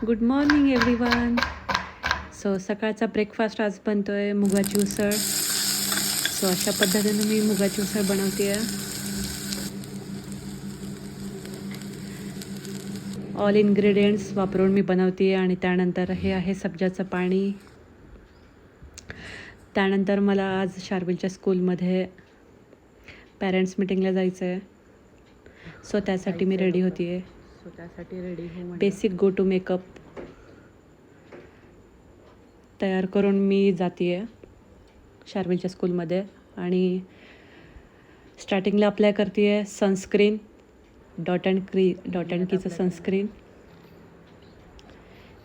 Good morning everyone. So सकाळचा breakfast आज बनतो आहे मुगाची उसळ. सो अशा पद्धतीने मी मुगाची उसळ बनवते आहे. ऑल इन्ग्रेडियंट्स वापरून मी बनवते आहे. आणि त्यानंतर हे आहे सब्जाचं पाणी. त्यानंतर मला आज शार्विलच्या स्कूलमध्ये पॅरेंट्स मीटिंगला जायचं आहे. सो त्यासाठी मी रेडी होती आहे. बेसिक गो टू मेकअप तयार करून मी जाते आहे शार्विलच्या स्कूलमध्ये. आणि स्टार्टिंगला अप्लाय करते आहे सनस्क्रीन, डॉट अँड कीचं सनस्क्रीन.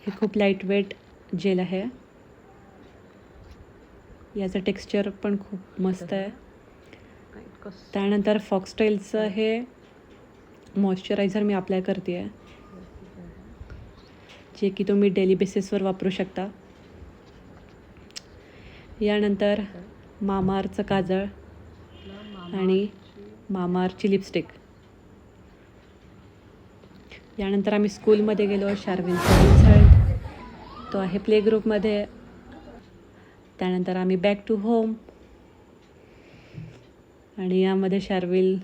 हे खूप लाईट वेट जेल आहे. याचं टेक्स्चर पण खूप मस्त आहे. त्यानंतर फॉक्सटेलचं हे मॉइश्चरायझर मी अप्लाय करते आहे, जे की तुम्ही डेली बेसिसवर वापरू शकता. यानंतर मामाअर्थचं काजळ आणि मामाअर्थची लिपस्टिक. यानंतर आम्ही स्कूलमध्ये गेलो. शार्विलचा रिझल्ट तो आहे प्ले ग्रुपमध्ये. त्यानंतर आम्ही बॅक टू होम. आणि यामध्ये शार्विल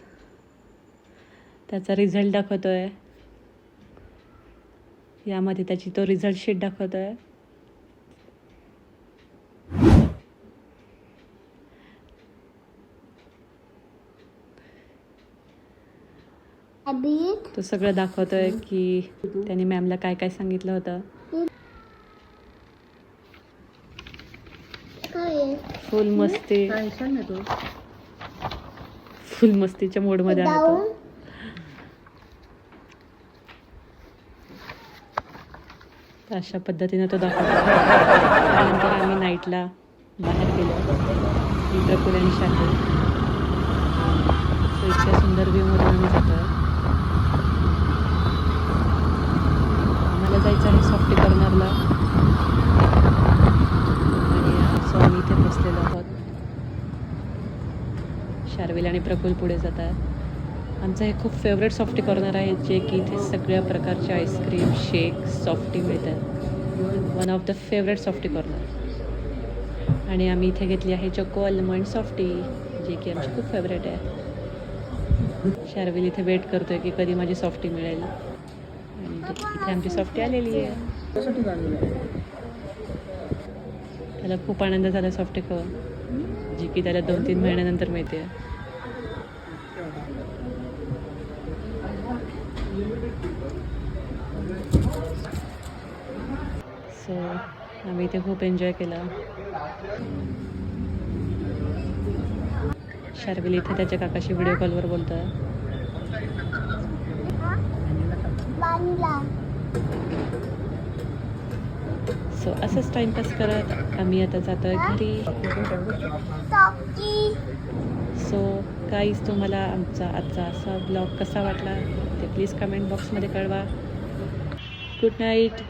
त्याचा रिझल्ट दाखवतो आहे. यामध्ये त्याची तो रिझल्ट शीट दाखवतो आहे. तो सगळं दाखवतोय की त्याने मॅमला काय काय सांगितलं होतं. फुल मस्ती, फुल मस्तीच्या मोडमध्ये आहे तो. अशा पद्धतीने तो दाखवतो. त्यानंतर आम्ही नाईटला बाहेर गेलो. प्रफुल आणि शार्विल. सो इतक्या सुंदर व्ह्यूमध्ये आम्ही जातो. आम्हाला जायचं आहे सॉफ्टी कॉर्नरला. आणि सो आम्ही इथे बसलेलो आहोत. शार्विल आणि प्रफुल पुढे जात आहेत. आमचं हे खूप फेवरेट सॉफ्टी कॉर्नर आहे, जे की इथे सगळ्या प्रकारचे आईस्क्रीम, शेक, सॉफ्टी मिळतात. One of the favourite softy corner. आणि आम्ही इथे घेतली आहे चोको आल्मंड सॉफ्टी, जे की आमची खूप फेवरेट आहे. शार्विल इथे वेट करतोय की कधी माझी सॉफ्टी मिळेल. आणि इथे आमची सॉफ्टी आलेली आहे. त्याला खूप आनंद झाला सॉफ्टी खाऊन, जी की त्याला 2-3 महिन्यानंतर मिळते. सो आम्ही इथे खूप एन्जॉय केला. शार्विल इथे त्याच्या काकाशी व्हिडिओ कॉलवर बोलतो आहे. सो असंच टाइमपास करत आम्ही आता जातो आहे घरी. सो गाईज, तुम्हाला आमचा आजचा असा ब्लॉग कसा वाटला ते प्लीज कमेंट बॉक्समध्ये कळवा. Good night.